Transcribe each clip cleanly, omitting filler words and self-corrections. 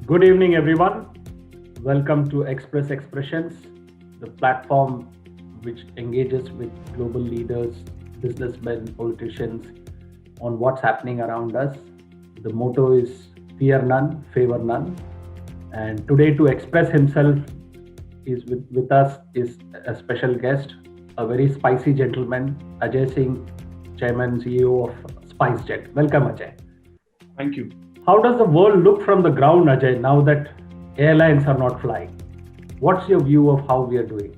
Good evening, everyone. Welcome to Expressions, the platform which engages with global leaders, businessmen, politicians on what's happening around us. The motto is fear none, favor none. And today, to express himself, is with us is a special guest, a very spicy gentleman, Ajay Singh, Chairman CEO of SpcieJet. Welcome, Ajay. Thank you. How does the world look from the ground, Ajay, now that airlines are not flying? What's your view of how we are doing?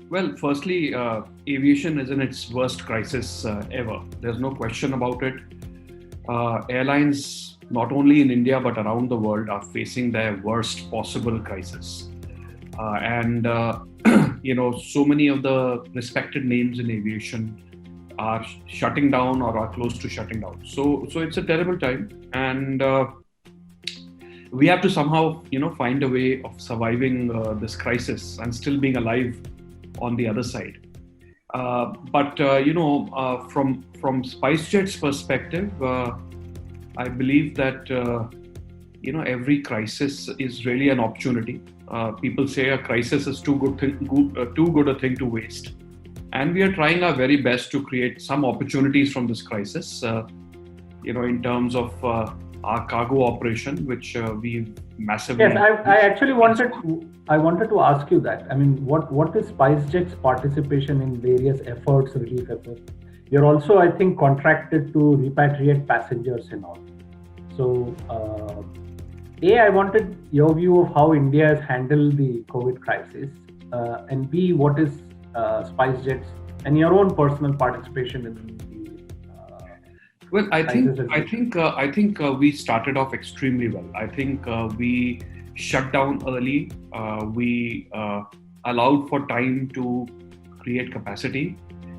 Well, firstly, aviation is in its worst crisis ever. There's no question about it. Airlines, not only in India but around the world, are facing their worst possible crisis. So many of the respected names in aviation are shutting down or are close to shutting down. So it's a terrible time, and we have to somehow, find a way of surviving this crisis and still being alive on the other side. From SpiceJet's perspective, I believe that every crisis is really an opportunity. People say a crisis is too good a thing to waste. And we are trying our very best to create some opportunities from this crisis, in terms of our cargo operation, which we massively... Yes, I actually wanted to ask you that. I mean, what is SpiceJet's participation in various efforts, relief efforts? You're also, I think, contracted to repatriate passengers and all. So, I wanted your view of how India has handled the COVID crisis, and B, what is SpiceJet's and your own personal participation in the Well, I think we started off extremely well. I think we shut down early. We allowed for time to create capacity.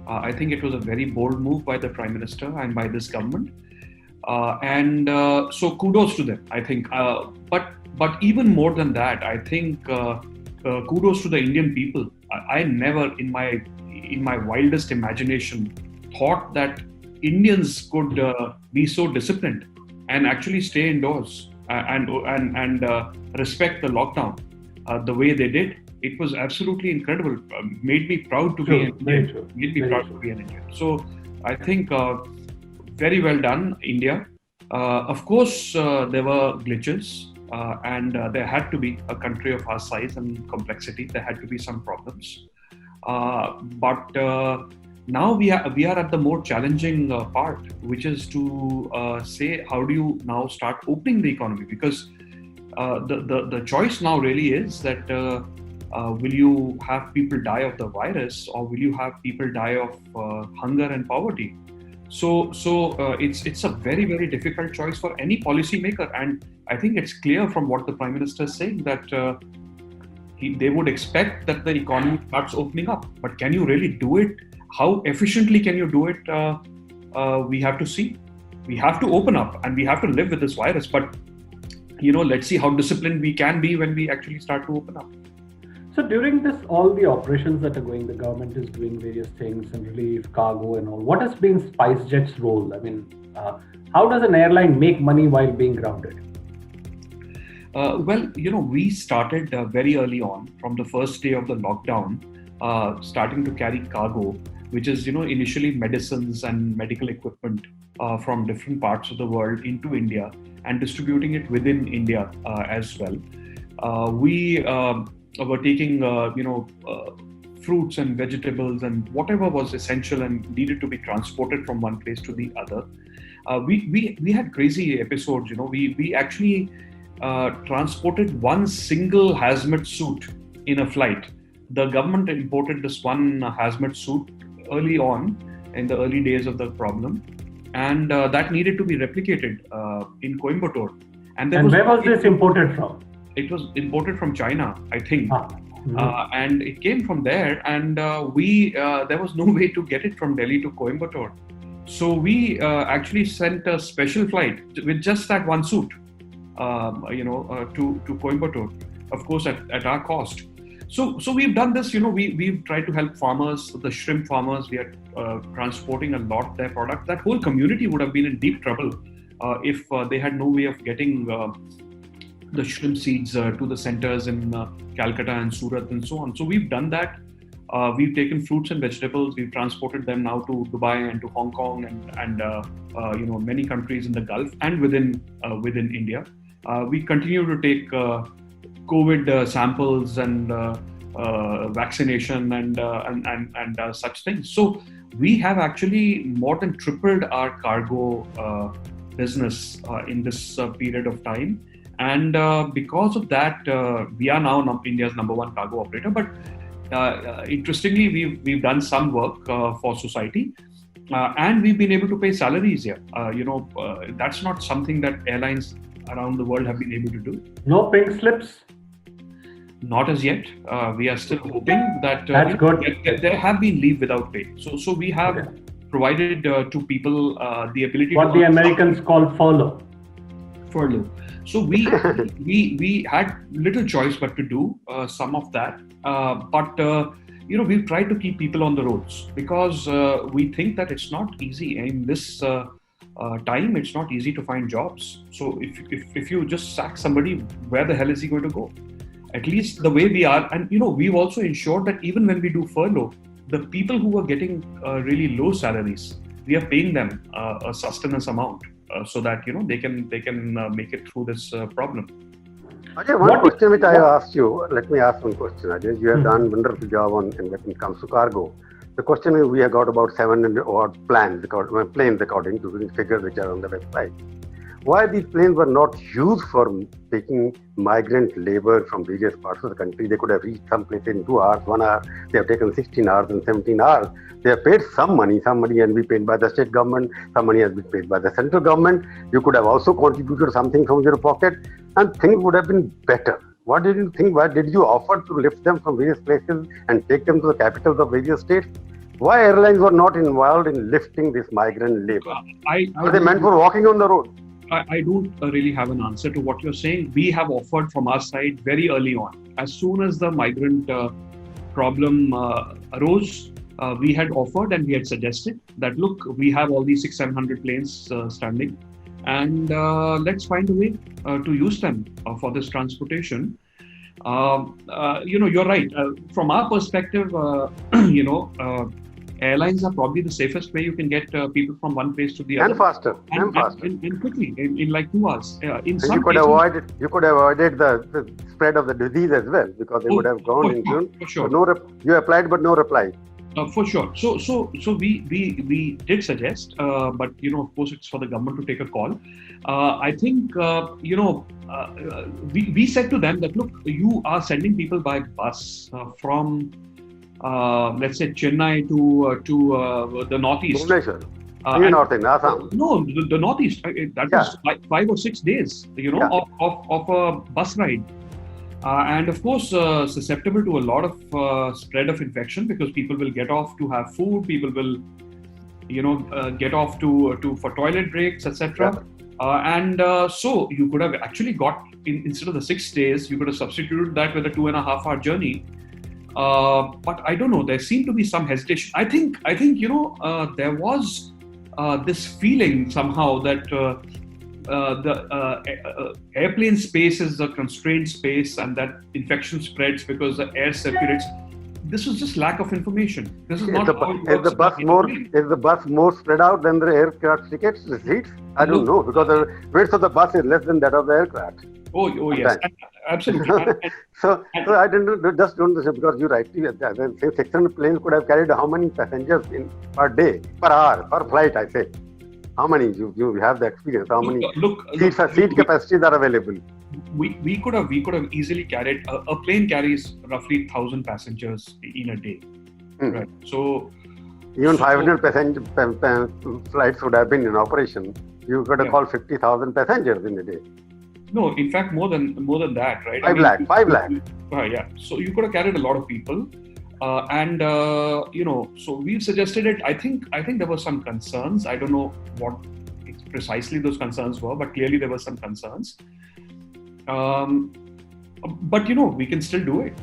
I think it was a very bold move by the Prime Minister and by this government. So kudos to them, I think. But even more than that, I think kudos to the Indian people. I never, in my wildest imagination, thought that Indians could be so disciplined and actually stay indoors and respect the lockdown the way they did. It was absolutely incredible. Made me proud to be an Indian. So I think very well done, India. Of course, there were glitches. And there had to be, a country of our size and complexity, there had to be some problems. But now we are at the more challenging part, which is to say, how do you now start opening the economy? Because the choice now really is that will you have people die of the virus, or will you have people die of hunger and poverty? So it's a very, very difficult choice for any policymaker, and I think it's clear from what the Prime Minister is saying that they would expect that the economy starts opening up. But can you really do it? How efficiently can you do it? We have to see. We have to open up, and we have to live with this virus. But let's see how disciplined we can be when we actually start to open up. So during this, all the operations that are going, the government is doing various things and relief, cargo and all. What has been SpiceJet's role? I mean, how does an airline make money while being grounded? We started very early on, from the first day of the lockdown, starting to carry cargo, which is, initially medicines and medical equipment from different parts of the world into India and distributing it within India as well. We were taking, fruits and vegetables and whatever was essential and needed to be transported from one place to the other. We had crazy episodes. We actually transported one single hazmat suit in a flight. The government imported this one hazmat suit early on in the early days of the problem, and that needed to be replicated in Coimbatore. And where was this imported from? It was imported from China, I think. And it came from there, and there was no way to get it from Delhi to Coimbatore. So we actually sent a special flight with just that one suit, to Coimbatore, of course, at our cost. So we've done this, we've tried to help farmers, the shrimp farmers. We are transporting a lot their product. That whole community would have been in deep trouble if they had no way of getting the shrimp seeds to the centers in Calcutta and Surat and so on. So we've done that. We've taken fruits and vegetables. We've transported them now to Dubai and to Hong Kong and many countries in the Gulf and within India. We continue to take COVID samples and vaccination and such things. So we have actually more than tripled our cargo business in this period of time. And because of that, we are now India's number one cargo operator. But interestingly, we've done some work for society, and we've been able to pay salaries here. That's not something that airlines around the world have been able to do. No pink slips? Not as yet. We are still hoping that That's good. There have been leave without pay. So we have provided to people the ability what to the Americans call furlough. So we had little choice but to do some of that. But we've tried to keep people on the roads because we think that it's not easy in this time. It's not easy to find jobs. So if you just sack somebody, where the hell is he going to go? At least the way we are, and we've also ensured that even when we do furlough, the people who are getting really low salaries, we are paying them a sustenance amount so that they can make it through this problem. Ajay, one question which I have asked you. Let me ask one question, Ajay. You have done a wonderful job when it comes to cargo. The question is, we have got about 700 odd planes according to the figures which are on the website. Why these planes were not used for taking migrant labor from various parts of the country? They could have reached some place in 2 hours, 1 hour. They have taken 16 hours and 17 hours. They have paid some money has been paid by the state government, some money has been paid by the central government. You could have also contributed something from your pocket and things would have been better. What did you think? Why did you offer to lift them from various places and take them to the capitals of various states? Why airlines were not involved in lifting this migrant labor? Are they meant for walking on the road? I don't really have an answer to what you're saying. We have offered from our side very early on. As soon as the migrant problem arose, we had offered and we had suggested that, look, we have all these 600-700 planes standing, and let's find a way to use them for this transportation. You're right. From our perspective, airlines are probably the safest way you can get people from one place to the other. And faster. And quickly, in like 2 hours. You could have avoided the spread of the disease as well, because they would have gone in June. For sure. You applied, but no reply. For sure. So we did suggest, but of course it's for the government to take a call. I think we said to them that, look, you are sending people by bus from let's say Chennai to the northeast. Northern Assam. No, the northeast. That is like 5 or 6 days, of a bus ride. And of course, susceptible to a lot of spread of infection, because people will get off to have food, people will, get off for toilet breaks, etc. So you could have actually got, instead of the 6 days, you could have substituted that with a 2.5-hour journey. But I don't know. There seemed to be some hesitation. I think there was this feeling somehow that the airplane space is a constrained space, and that infection spreads because the air circulates. This was just lack of information. This is not how it works. Is the bus more spread out than the aircraft tickets, the seats? I don't know, because the width of the bus is less than that of the aircraft. Oh yes, absolutely. So I don't understand, because you rightly say 600 planes could have carried how many passengers per day, per hour, per flight, I say. How many? You have the experience. How many seat capacities are available? We could have easily carried, a plane carries roughly 1,000 passengers in a day. Right. So even 500 passenger flights would have been in operation. You could have called 50,000 passengers in a day. No, in fact, more than that, right? 5 lakh. Yeah. So you could have carried a lot of people, so we've suggested it. I think there were some concerns. I don't know what precisely those concerns were, but clearly there were some concerns. But we can still do it.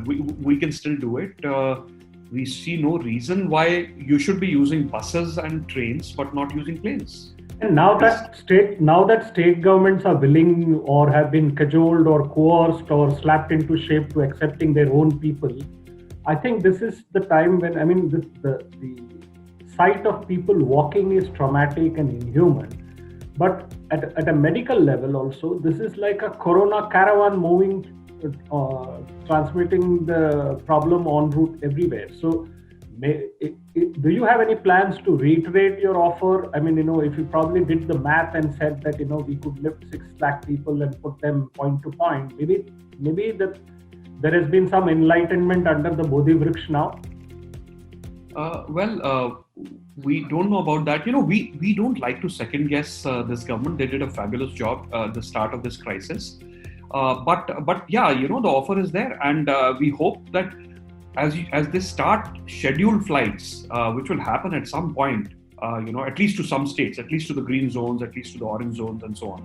We can still do it. We see no reason why you should be using buses and trains, but not using planes. And now that state governments are willing or have been cajoled or coerced or slapped into shape to accepting their own people, I think this is the time when, I mean, the sight of people walking is traumatic and inhuman. But at a medical level also, this is like a corona caravan moving, transmitting the problem en route everywhere. So do you have any plans to reiterate your offer? I mean, if you probably did the math and said that, we could lift 6 lakh people and put them point to point, maybe that there has been some enlightenment under the Bodhi Vriksh now? We don't know about that. We don't like to second guess this government. They did a fabulous job at the start of this crisis. But yeah, the offer is there, and we hope that as they start scheduled flights, which will happen at some point, at least to some states, at least to the green zones, at least to the orange zones, and so on.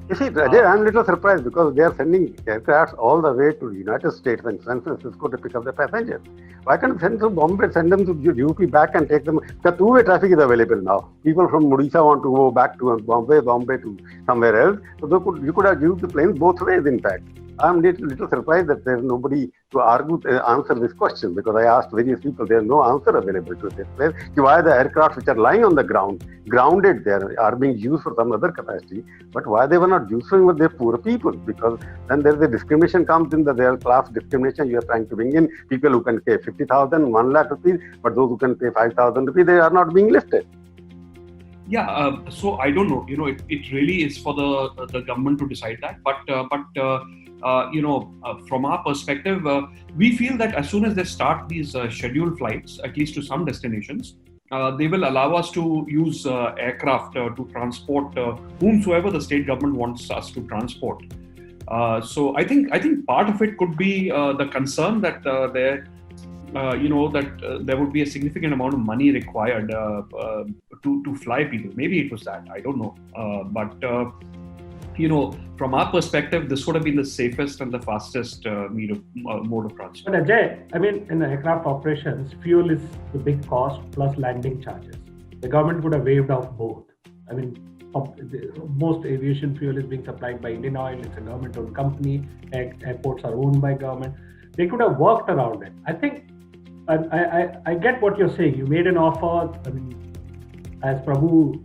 You see, Ajay, I'm a little surprised because they are sending aircrafts all the way to the United States and San Francisco to pick up the passengers. Why can't send them to Bombay, send them to UP back and take them? The two-way traffic is available now. People from Odisha want to go back to Bombay to somewhere else. So you could have used the planes both ways, in fact. I'm a little surprised that there's nobody to answer this question, because I asked various people, there's no answer available to this place. Why the aircraft which are lying on the ground, grounded there, are being used for some other capacity, but why they were not used for their poor people? Because then there's a discrimination comes in, that there class discrimination. You are trying to bring in people who can pay 50,000, 1 lakh rupees, but those who can pay 5,000 rupees, they are not being listed. Yeah, so I don't know. It really is for the government to decide that. But from our perspective, we feel that as soon as they start these scheduled flights, at least to some destinations, they will allow us to use aircraft to transport whomsoever the state government wants us to transport. So I think part of it could be the concern that there would be a significant amount of money required to fly people. Maybe it was that. I don't know. But from our perspective, this would have been the safest and the fastest mode of transport. But Ajay, I mean, in aircraft operations, fuel is the big cost plus landing charges. The government could have waived off both. I mean, most aviation fuel is being supplied by Indian Oil. It's a government-owned company. Airports are owned by government. They could have worked around it. I think, I get what you're saying. You made an offer. I mean, as Prabhu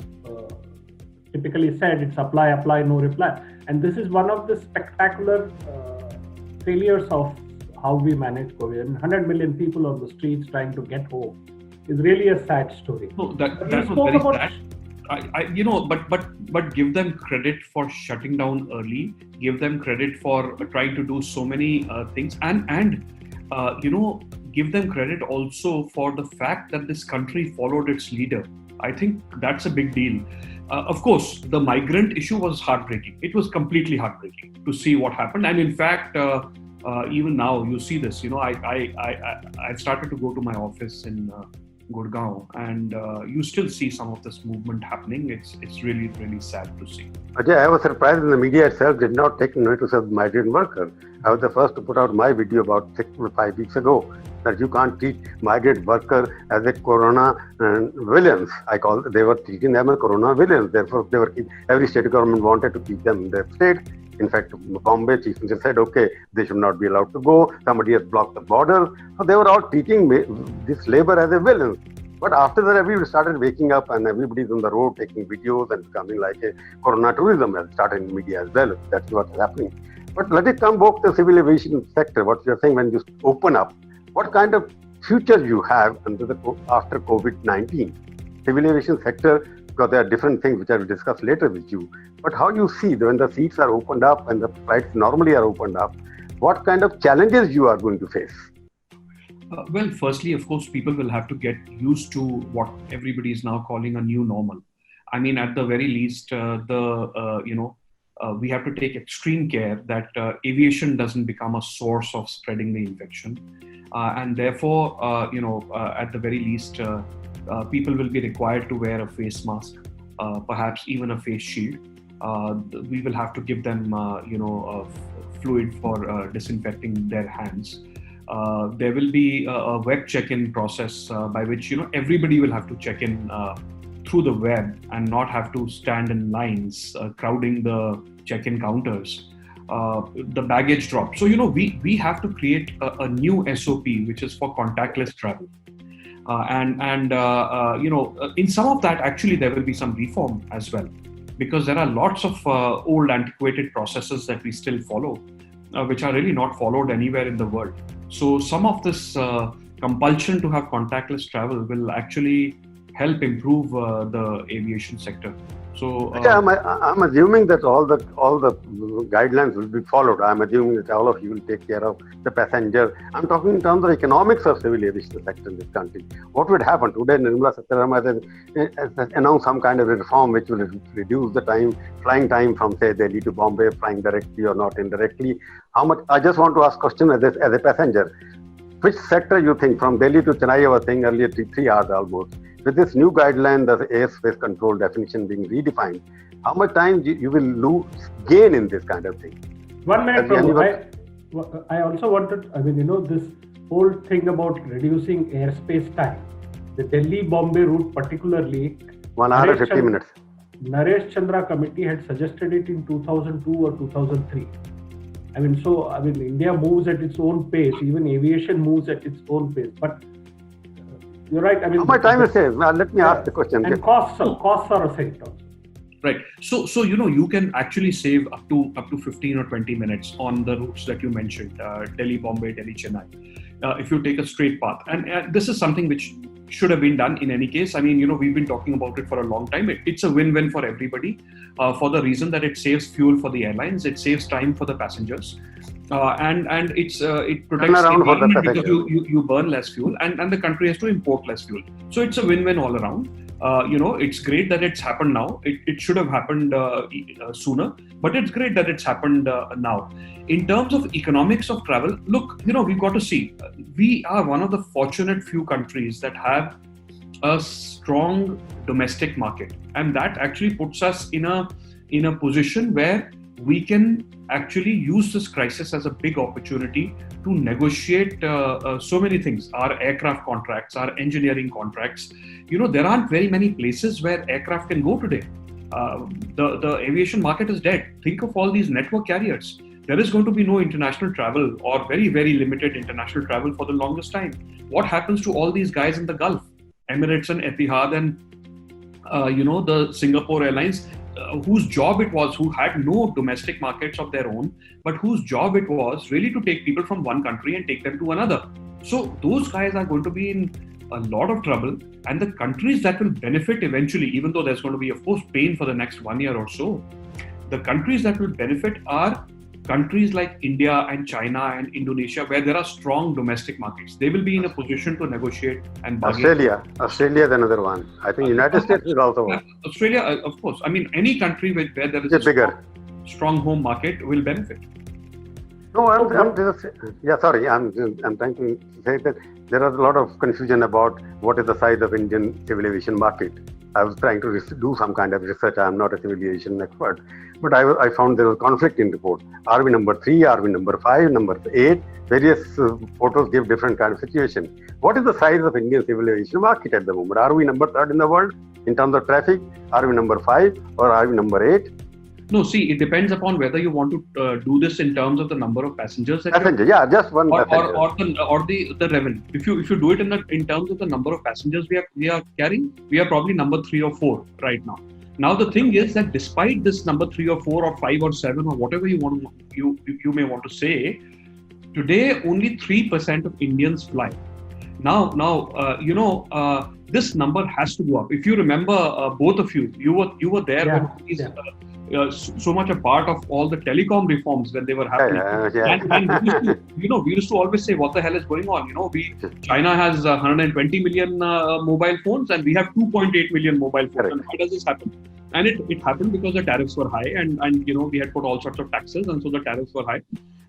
typically said, it's apply, no reply. And this is one of the spectacular failures of how we manage COVID. And 100 million people on the streets trying to get home is really a sad story. No, that was very sad. But give them credit for shutting down early. Give them credit for trying to do so many things, and give them credit also for the fact that this country followed its leader. I think that's a big deal. Of course, the migrant issue was heartbreaking. It was completely heartbreaking to see what happened. And in fact, even now you see this. I started to go to my office in Gurgaon, and you still see some of this movement happening. It's really, really sad to see. Ajay, I was surprised when the media itself did not take notice of migrant workers. I was the first to put out my video about 5 weeks ago, that you can't treat migrant workers as a corona villains. They were treating them as corona villains. Therefore, every state government wanted to keep them in their state. In fact, Bombay chief minister said, okay, they should not be allowed to go. Somebody has blocked the border. So they were all treating this labor as a villain. But after that, everybody started waking up, and everybody's on the road taking videos and becoming like a corona tourism, and started in media as well. That's what's happening. But let it come back to the civil aviation sector. What you're saying, when you open up, what kind of future you have after COVID-19? Civil aviation sector, because there are different things which I will discuss later with you. But how you see when the seats are opened up and the flights normally are opened up, what kind of challenges you are going to face? Well, firstly, of course, people will have to get used to what everybody is now calling a new normal. I mean, at the very least, we have to take extreme care that aviation doesn't become a source of spreading the infection. And therefore, at the very least, people will be required to wear a face mask, perhaps even a face shield. We will have to give them, fluid for disinfecting their hands. There will be a web check-in process by which, everybody will have to check in through the web and not have to stand in lines, crowding the check-in counters. The baggage drop. So, we have to create a new SOP, which is for contactless travel. In some of that, actually, there will be some reform as well, because there are lots of old antiquated processes that we still follow, which are really not followed anywhere in the world. So some of this compulsion to have contactless travel will actually help improve the aviation sector. So I'm assuming that all the guidelines will be followed. I'm assuming that all of you will take care of the passenger. I'm talking in terms of economics of civil aviation sector in this country. What would happen today? Nirmala Sitharaman has announced some kind of a reform which will reduce the flying time from, say, Delhi to Bombay, flying directly or not indirectly. How much? I just want to ask a question as a passenger. Which sector you think, from Delhi to Chennai, I was saying earlier, 3 hours almost. With this new guideline, the airspace control definition being redefined, how much time you will gain in this kind of thing? 1 minute, Prabhu. I also wanted, this whole thing about reducing airspace time, the Delhi-Bombay route particularly, 1 hour and 50 minutes. Naresh Chandra committee had suggested it in 2002 or 2003. India moves at its own pace, even aviation moves at its own pace. But you're right. How much time is saved? Let me ask the question. And costs are saved also. Right. So you can actually save up to 15 or 20 minutes on the routes that you mentioned, Delhi, Bombay, Delhi, Chennai, if you take a straight path. And this is something which should have been done in any case. We've been talking about it for a long time. It's a win-win for everybody, for the reason that it saves fuel for the airlines, it saves time for the passengers, and it protects the environment because you burn less fuel, and the country has to import less fuel. So it's a win-win all around. It's great that it's happened now. It should have happened sooner, but it's great that it's happened now. In terms of economics of travel, look, we've got to see. We are one of the fortunate few countries that have a strong domestic market, and that actually puts us in a position where we can actually use this crisis as a big opportunity to negotiate so many things. Our aircraft contracts, our engineering contracts. There aren't very many places where aircraft can go today. The aviation market is dead. Think of all these network carriers. There is going to be no international travel, or very, very limited international travel for the longest time. What happens to all these guys in the Gulf? Emirates and Etihad and the Singapore Airlines, whose job it was, who had no domestic markets of their own, but whose job it was really to take people from one country and take them to another. So those guys are going to be in a lot of trouble, and the countries that will benefit eventually, even though there's going to be, of course, pain for the next 1 year or so, the countries that will benefit are countries like India and China and Indonesia, where there are strong domestic markets. They will be in a position to negotiate and bargain. Australia is another one. I think United States is also one. Australia, of course. Any country where there is a strong home market will benefit. No, I'm trying to say that there is a lot of confusion about what is the size of Indian civil aviation market. I was trying to do some kind of research. I'm not a civil aviation expert, but I found there was conflict in report. Are we number 3? Are we number 5? Number 8? Various photos give different kind of situation. What is the size of Indian civil aviation market at the moment? Are we number 3rd in the world in terms of traffic? Are we number 5 or are we number 8? No, see, it depends upon whether you want to do this in terms of the number of passengers. Just one passenger. Or the revenue. If you do it in terms of the number of passengers we are carrying, we are probably number 3 or 4 right now. Now the thing is that despite this number 3 or 4 or 5 or 7 or whatever you may want to say, today only 3% of Indians fly. Now, this number has to go up. If you remember, both of you were there when these. So much a part of all the telecom reforms when they were happening. And we used to always say, what the hell is going on? China has 120 million mobile phones and we have 2.8 million mobile phones. And why does this happen? And it happened because the tariffs were high and we had put all sorts of taxes, and so the tariffs were high.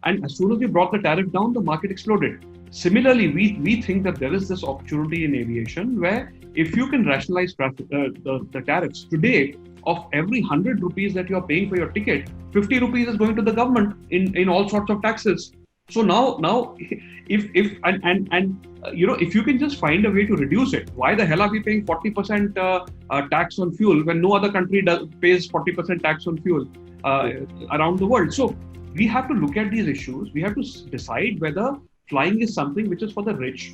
And as soon as we brought the tariff down, the market exploded. Similarly, we think that there is this opportunity in aviation where if you can rationalize the tariffs today, of every 100 rupees that you are paying for your ticket, 50 rupees is going to the government in all sorts of taxes. So now, if if you can just find a way to reduce it, why the hell are we paying 40% tax on fuel when no other country pays 40% tax on fuel around the world? So we have to look at these issues. We have to decide whether flying is something which is for the rich,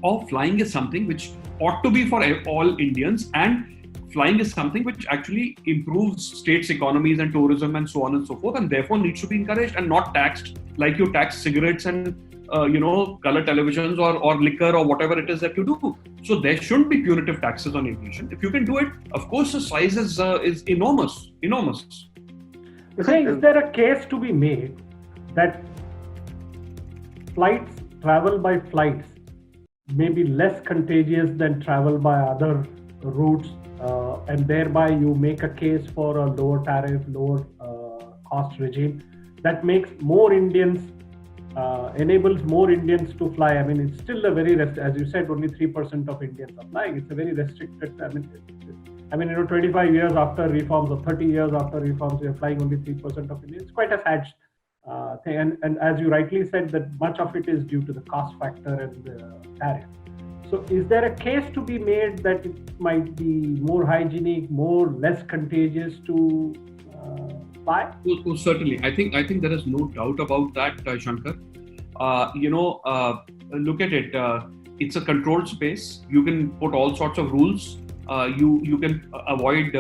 or flying is something which ought to be for all Indians, and flying is something which actually improves states' economies and tourism and so on and so forth, and therefore needs to be encouraged and not taxed like you tax cigarettes and color televisions or liquor or whatever it is that you do. So there shouldn't be punitive taxes on aviation. If you can do it, of course, the size is enormous. Is there a case to be made that travel by flights may be less contagious than travel by other routes, and thereby you make a case for a lower tariff, lower cost regime that makes more Indians, enables more Indians to fly? I mean, it's still a very, as you said, only 3% of Indians are flying. It's a very restricted, 25 years after reforms or 30 years after reforms, we are flying only 3% of Indians. It's quite a sad thing. And as you rightly said, that much of it is due to the cost factor and the tariff. So is there a case to be made that it might be more hygienic, less contagious to fly? Oh, certainly. I think there is no doubt about that, Shankar. Look at it. It's a controlled space. You can put all sorts of rules. You can avoid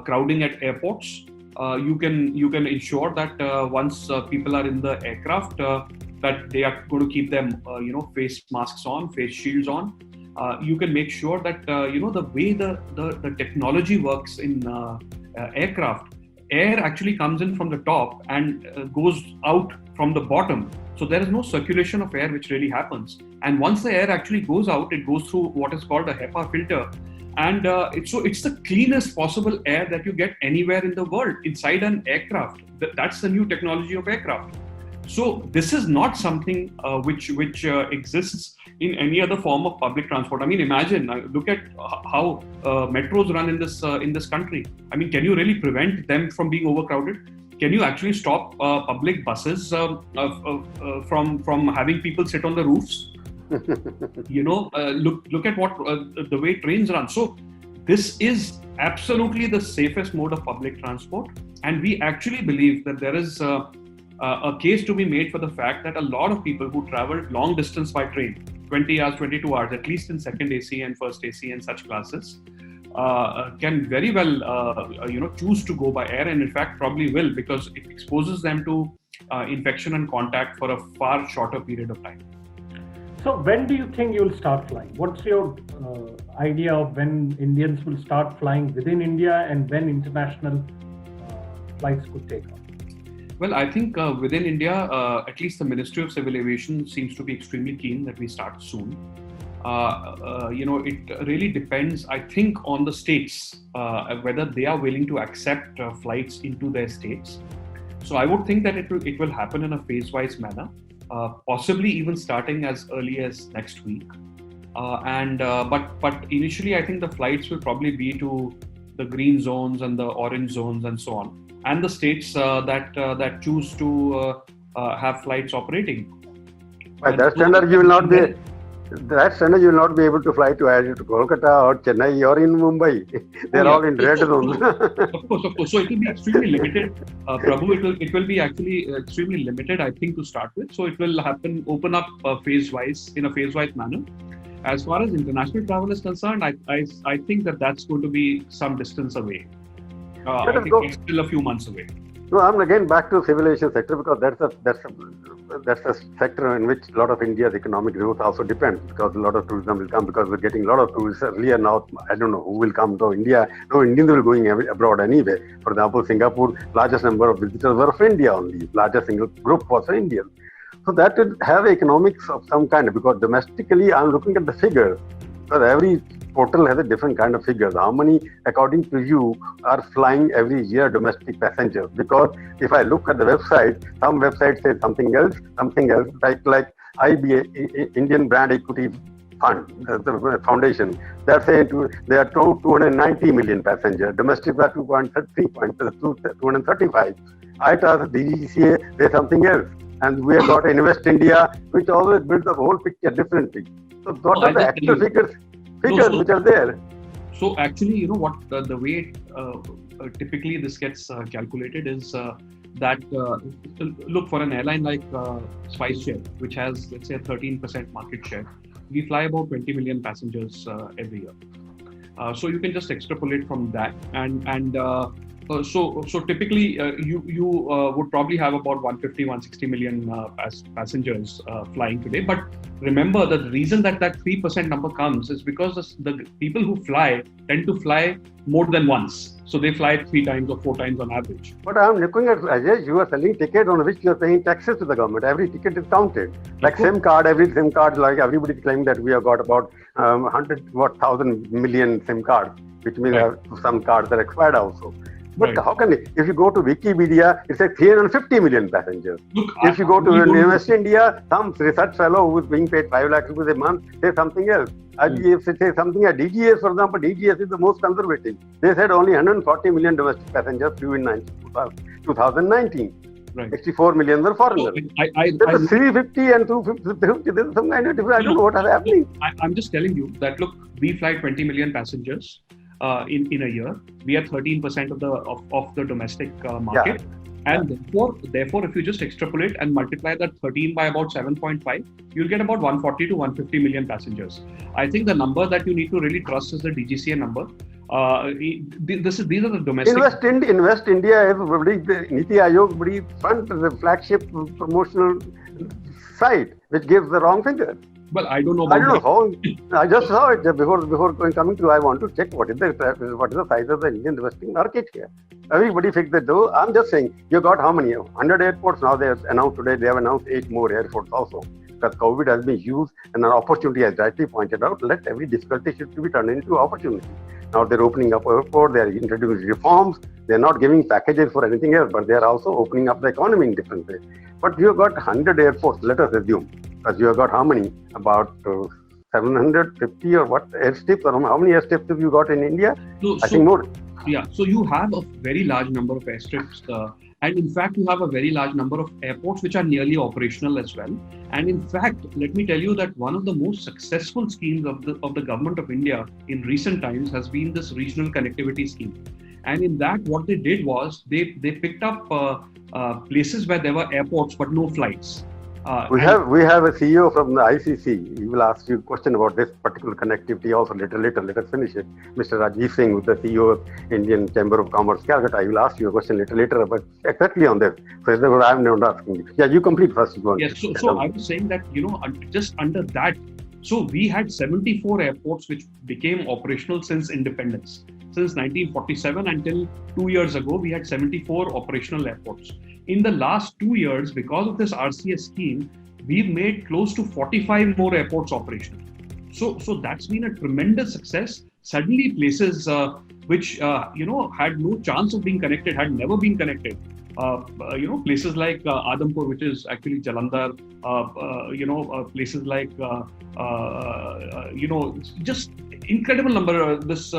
crowding at airports. You can ensure that once people are in the aircraft, that they are going to keep them, face masks on, face shields on. You can make sure that the way the technology works in aircraft, air actually comes in from the top and goes out from the bottom. So there is no circulation of air which really happens. And once the air actually goes out, it goes through what is called a HEPA filter. And it's the cleanest possible air that you get anywhere in the world inside an aircraft. That's the new technology of aircraft. So this is not something which exists in any other form of public transport. I mean, imagine, look at how metros run in this country. I mean, can you really prevent them from being overcrowded? Can you actually stop public buses from having people sit on the roofs? Look at what the way trains run. So this is absolutely the safest mode of public transport, and we actually believe that there is a case to be made for the fact that a lot of people who travel long distance by train, 20 hours, 22 hours, at least in second AC and first AC and such classes, can very well choose to go by air, and in fact probably will, because it exposes them to infection and contact for a far shorter period of time. So when do you think you'll start flying? What's your idea of when Indians will start flying within India and when international flights could take off? Well, I think within India, at least the Ministry of Civil Aviation seems to be extremely keen that we start soon. It really depends, I think, on the states, whether they are willing to accept flights into their states. So I would think that it will happen in a phase-wise manner. Possibly even starting as early as next week, but initially I think the flights will probably be to the green zones and the orange zones and so on, and the states that choose to have flights operating. By that standard, you will not be. That standard, you will not be able to fly to either to Kolkata or Chennai or in Mumbai. They're all in red zone. Of course. So it will be extremely limited. Prabhu, it will be actually extremely limited, I think, to start with. So it will open up phase-wise, in a phase-wise manner. As far as international travel is concerned, I think that's going to be some distance away. I think it's still a few months away. No, I'm again back to civil aviation sector, because that's a sector in which a lot of India's economic growth also depends, because a lot of tourism will come, because we're getting a lot of tourists earlier now. I don't know who will come to India. No Indians will going abroad anyway. For example, Singapore, largest number of visitors were from India only. Largest single group was Indian. So that would have economics of some kind, because domestically I'm looking at the figures, because every portal has a different kind of figures. How many, according to you, are flying every year domestic passengers? Because if I look at the website, some websites say something else, like IBA, Indian Brand Equity Fund, the foundation, they're saying they are 290 million passengers. Domestic are 235. ITA, DGCA, there's something else. and we have got Invest India, which always builds the whole picture differently. So what are the actual figures which are there? So actually, you know what, the way typically this gets calculated is that look, for an airline like SpcieJet, which has, let's say, a 13% market share, we fly about 20 million passengers every year. So you can just extrapolate from that, and so typically you would probably have about 150-160 million passengers flying today. But remember, the reason that 3% number comes is because the people who fly tend to fly more than once. So they fly 3 times or 4 times on average. But I'm looking at, Ajay, you are selling ticket on which you are paying taxes to the government. Every ticket is counted. Like SIM card, every SIM card, like everybody is claiming that we have got about 100 million SIM cards, which means some cards are expired also. But how can it? If you go to Wikipedia, it says 350 million passengers. Look, if you go to Invest India, some research fellow who is being paid 5 lakhs rupees a month says something else. If they say something at DGS, for example, DGS is the most conservative. They said only 140 million domestic passengers flew in 2019. Right. 64 million were foreigners. There's 350 and 250. There's some kind of difference. I don't know what is happening. I'm just telling you that, look, we fly 20 million passengers in a year. We are 13% of the domestic market. Yeah. And therefore, if you just extrapolate and multiply that 13 by about 7.5, you'll get about 140 to 150 million passengers. I think the number that you need to really trust is the DGCA number. These are the domestic. Invest India is Niti Ayog fund, the flagship promotional site, which gives the wrong figure. Well, I don't know. I don't know how. I just saw it before coming to. I want to check what is the size of the Indian investing market here. Everybody fixed the door. I'm just saying, you got how many? 100 airports now. They have announced today. They have announced 8 more airports also. Because COVID has been used and an opportunity, as rightly pointed out. Let every difficulty should be turned into opportunity. Now they're opening up airport. They are introducing reforms. They're not giving packages for anything else, but they are also opening up the economy in different ways. But you have got 100 airports. Let us assume. Because you have got how many? About 750 or what airstrips? Or how many airstrips have you got in India? I think more. Yeah, so you have a very large number of airstrips, and in fact, you have a very large number of airports which are nearly operational as well. And in fact, let me tell you that one of the most successful schemes of the government of India in recent times has been this regional connectivity scheme. And in that, what they did was they picked up places where there were airports but no flights. We have a CEO from the ICC. He will ask you a question about this particular connectivity also later. Let us finish it. Mr. Ajay Singh, who is the CEO of Indian Chamber of Commerce, Calcutta. I will ask you a question later about exactly on this. So I'm not asking you. Yeah, you complete first. Yes. So I was saying that, just under that, so we had 74 airports which became operational since independence. Since 1947 until 2 years ago, we had 74 operational airports. In the last 2 years, because of this RCS scheme, we've made close to 45 more airports operational. So that's been a tremendous success. Suddenly, places which had no chance of being connected, had never been connected. Places like Adampur, which is actually Jalandhar. Places like just incredible number. This.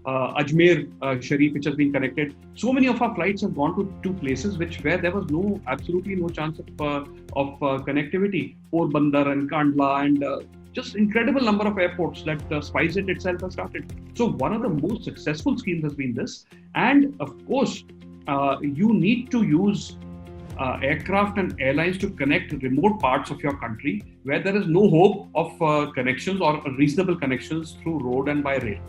Ajmer Sharif, which has been connected. So many of our flights have gone to places where there was absolutely no chance of connectivity. Porbandar and Kandla and just incredible number of airports that SpcieJet itself has started. So one of the most successful schemes has been this. And of course, you need to use aircraft and airlines to connect remote parts of your country where there is no hope of connections or reasonable connections through road and by rail.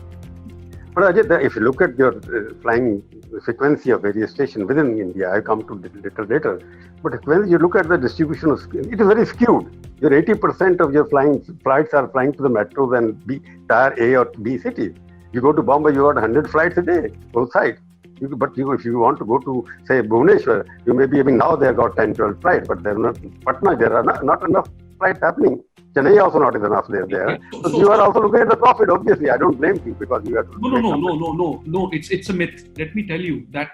But Ajay, if you look at your flying frequency of various stations within India, I'll come to it later. But when you look at the distribution of, it is very skewed. Your 80% of your flights are flying to the metros and tier A or B cities. You go to Bombay, you got 100 flights a day, both sides. If you want to go to, say, Bhubaneswar, you may be having now they have got 10, 12 flights, but there are not enough flights happening. Chennai also not enough there. So you are also looking at the profit, obviously. I don't blame you because you have to. No. It's a myth. Let me tell you that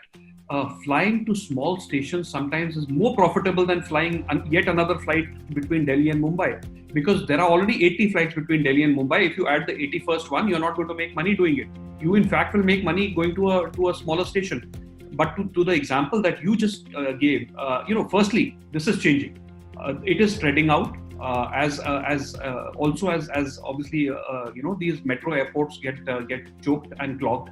flying to small stations sometimes is more profitable than flying yet another flight between Delhi and Mumbai. Because there are already 80 flights between Delhi and Mumbai. If you add the 81st one, you're not going to make money doing it. You, in fact, will make money going to a smaller station. But to the example that you just gave, firstly, this is changing. It is spreading out as obviously these metro airports get choked and clogged.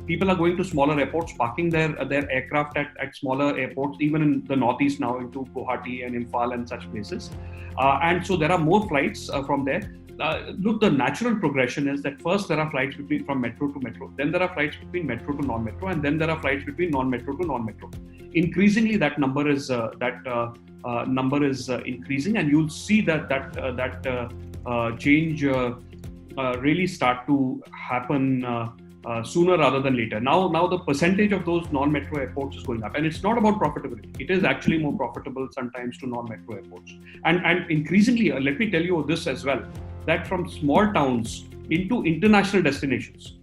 People are going to smaller airports, parking their aircraft at smaller airports, even in the northeast now, into Guwahati and Imphal and such places. And so there are more flights from there. Look, the natural progression is that first there are flights from metro to metro, then there are flights between metro to non-metro, and then there are flights between non-metro to non-metro. Increasingly, that number is increasing, and you'll see that change really start to happen sooner rather than later. Now the percentage of those non-metro airports is going up, and it's not about profitability. It is actually more profitable sometimes to non-metro airports. And increasingly, let me tell you this as well, that from small towns into international destinations,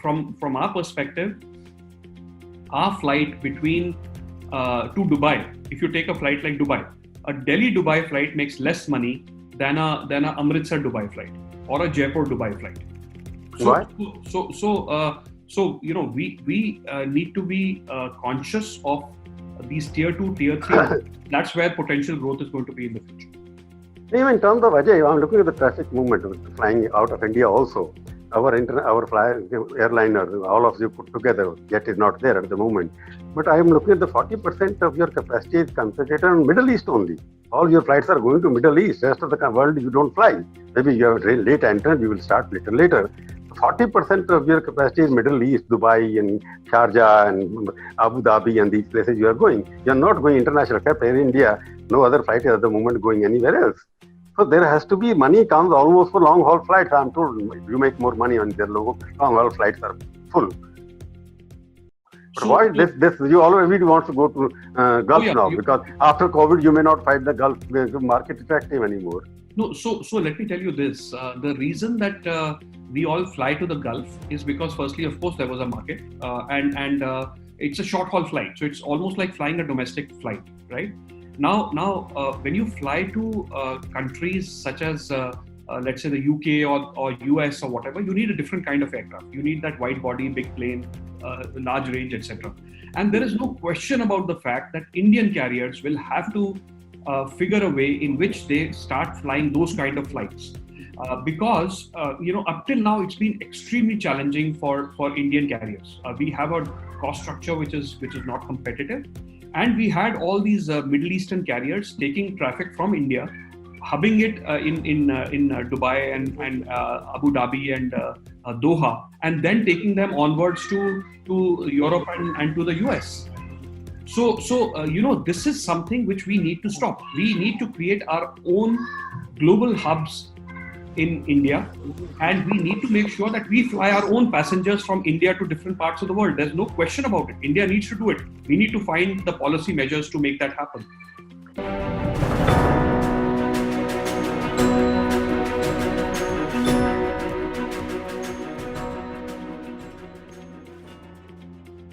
from our perspective, our flight between to Dubai, if you take a flight like Dubai, a Delhi-Dubai flight makes less money than a Amritsar-Dubai flight or a Jaipur-Dubai flight. So we need to be conscious of these tier 2, tier 3. That's where potential growth is going to be in the future. Even in terms of Ajay, I'm looking at the traffic movement flying out of India also. Our airliner, all of you put together, Jet is not there at the moment. But I am looking at the 40% of your capacity is concentrated on Middle East only. All your flights are going to Middle East. Rest of the world you don't fly. Maybe you are late entrant, you will start little later. 40% of your capacity is Middle East, Dubai and Sharjah and Abu Dhabi and these places you are going. You are not going international. Air India, no other flight is at the moment going anywhere else. So there has to be money comes almost for long haul flights. I'm told you make more money on their long haul flights are full. But so why this you always want to go to Gulf now, because after COVID you may not find the Gulf market attractive anymore. No, so let me tell you this. The reason that we all fly to the Gulf is because firstly, of course, there was a market and it's a short haul flight. So it's almost like flying a domestic flight, right? Now, when you fly to countries such as, let's say the UK or US or whatever, you need a different kind of aircraft. You need that wide body, big plane, large range, etc. And there is no question about the fact that Indian carriers will have to figure a way in which they start flying those kind of flights. Because up till now it's been extremely challenging for Indian carriers. We have a cost structure which is not competitive, and we had all these Middle Eastern carriers taking traffic from India, hubbing it in Dubai and Abu Dhabi and Doha, and then taking them onwards to Europe and to the US. So this is something which we need to stop. We need to create our own global hubs in India, and we need to make sure that we fly our own passengers from India to different parts of the world. There's no question about it. India needs to do it. We need to find the policy measures to make that happen.